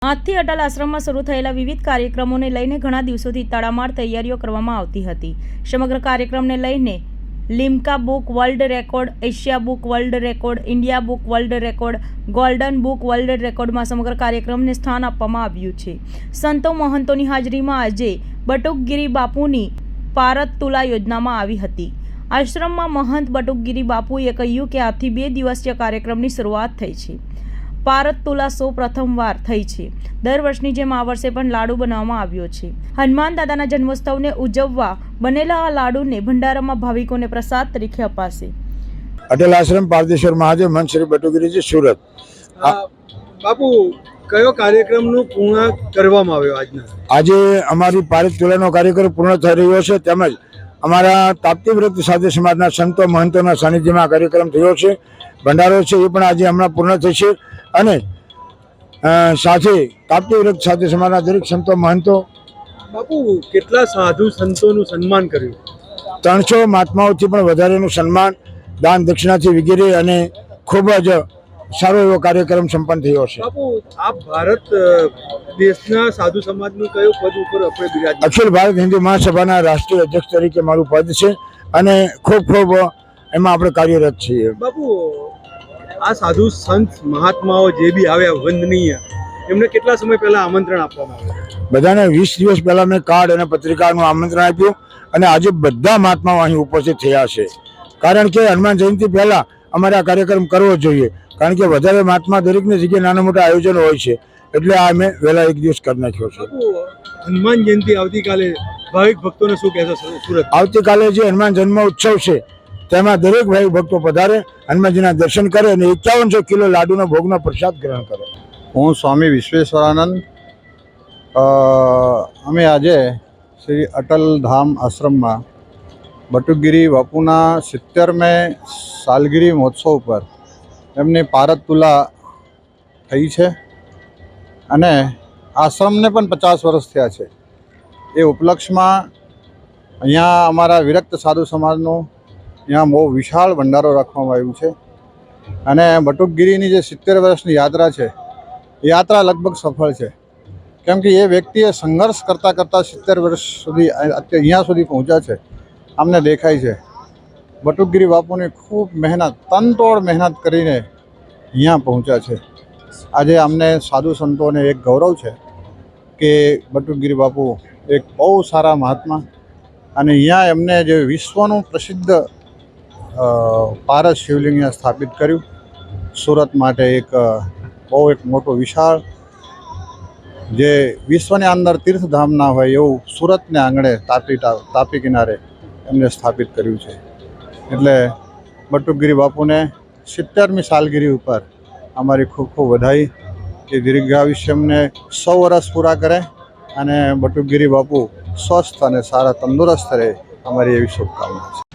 આજથી અટલ આશ્રમમાં શરૂ થયેલા વિવિધ કાર્યક્રમોને લઈને ઘણા દિવસોથી તડામાર તૈયારીઓ કરવામાં આવતી હતી. સમગ્ર કાર્યક્રમને લઈને Limca book world record, Asia book world record, India book world record, golden book world રેકોર્ડમાં સમગ્ર કાર્યક્રમને સ્થાન આપવામાં આવ્યું છે. સંતો મહંતોની હાજરીમાં આજે બટુકગીરી બાપુની પારત તુલા યોજનામાં આવી હતી. આશ્રમમાં મહંત બટુકગીરી બાપુએ કહ્યું કે આજથી 2 દિવસીય કાર્યક્રમની શરૂઆત થઈ છે. પારત તુલા સૌ પ્રથમવાર થઈ છે. દર વર્ષની જેમ આ વર્ષે પણ લાડુ બનાવવામાં આવ્યો છે. હનુમાન દાદાના જન્મોત્સવને ઉજવવા બનેલા આ લાડુને ભંડારામાં ભાવિકોને પ્રસાદ તરીકે અપાશે. અટલ આશ્રમ પારદેશ્વર મહાદેવ મંચ શ્રી બટુકગીરીજી સુરત. બાપુ કયો કાર્યક્રમનું પૂર્ણ કરવામાં આવ્યો? આજે અમારી પારત તુલાનો કાર્યક્રમ પૂર્ણ થઈ રહ્યો છે. તેમજ અમારા તાપ્તી વ્રત સાધુ સમાજના સંતો મહંતોના સાનિધ્યમાં આ કાર્યક્રમ થયો છે. ભંડારો છે એ પણ આજે હમણાં પૂર્ણ થશે અને સાથે તાપ્તી વ્રત સાધુ સમાજના દરેક સંતો મહંતો. બાપુ કેટલા સાધુ સંતોનું સન્માન કર્યું? 300 મહાત્માઓથી પણ વધારેનું સન્માન, દાન દક્ષિણાથી વગેરે અને ખૂબ જ સારો એવો કાર્યક્રમ સંપન્ન થયો છે. બાપુ આપ ભારત દેશના સાધુ સમાજનું કયો પદ ઉપર આપણે બિરાજ? અખિલ ભારત હિન્દુ મહાસભાના રાષ્ટ્રીય અધ્યક્ષ તરીકે મારું પદ છે અને ખૂબ એમાં આપણે કાર્યરત છીએ. બાપુ આ સાધુ સંત મહાત્માઓ જે બી આવ્યા વંદનીય, એમને કેટલા સમય પહેલા આમંત્રણ આપવામાં આવ્યું? બધાને 20 દિવસ પહેલા મેં કાર્ડ અને પત્રિકાનું આમંત્રણ આપ્યું અને આજે બધા મહાત્માઓ અહીં ઉપસ્થિત થયા છે. કારણ કે હનુમાન જયંતિ પહેલા અમારે આ કાર્યક્રમ કરવો જોઈએ. કારણ કે વધારે મહાત્મા દરેકની જગ્યાએ નાના મોટા આયોજનો હોય છે, એટલે આ મેં વહેલા 1 દિવસ કરી નાખ્યો છે. હનુમાન જયંતિ આવતીકાલે ભાવિક ભક્તોને શું કહેશો? સુરત આવતીકાલે જે હનુમાન જન્મ ઉત્સવ છે તેમાં દરેક ભાઈ ભક્તો પધારે, હનુમાનજીના દર્શન કરે અને 5100 કિલો લાડુનો ભોગનો પ્રસાદ ગ્રહણ કરે. હું સ્વામી વિશ્વેશ્વરાનંદ. અમે આજે શ્રી અટલ ધામ આશ્રમમાં બટુકગીરી બાપુના 70મે સાલગીરી મહોત્સવ પર એમની પારત તુલા થઈ છે અને આશ્રમને પણ 50 વર્ષ થયા છે. એ ઉપલક્ષમાં અહીંયા અમારા વિરક્ત સાધુ સમાજનું અહીંયા બહુ વિશાળ ભંડારો રાખવામાં આવ્યું છે અને બટુકગીરીની જે 70 વર્ષની યાત્રા છે એ યાત્રા લગભગ સફળ છે. કેમ કે એ વ્યક્તિએ સંઘર્ષ કરતાં 70 વર્ષ સુધી અહીંયા સુધી પહોંચ્યા છે. અમને દેખાય છે બટુકગીરી બાપુની ખૂબ મહેનત, તનતોડ મહેનત કરીને અહીંયા પહોંચ્યા છે. આજે અમને સાધુ સંતોને એક ગૌરવ છે કે બટુકગીરી બાપુ એક બહુ સારા મહાત્મા અને અહીંયા એમને જે વિશ્વનું પ્રસિદ્ધ પારસ શિવલિંગ સ્થાપિત કર્યું. સુરત માટે એક મોટો વિશાળ, જે વિશ્વની અંદર તીર્થધામ ના હોય એવું સુરતને આંગણે તાપી કિનારે એમને સ્થાપિત કર્યું છે. એટલે બટુકગીરી બાપુને 70મી સાલગીરી ઉપર અમારી ખૂબ ખૂબ વધાઈ કે દીર્ઘાયુષ્યમને 100 વર્ષ પૂરા કરે અને બટુકગીરી બાપુ સ્વસ્થ અને સારા તંદુરસ્ત રહે, અમારી એવી શુભકામના છે.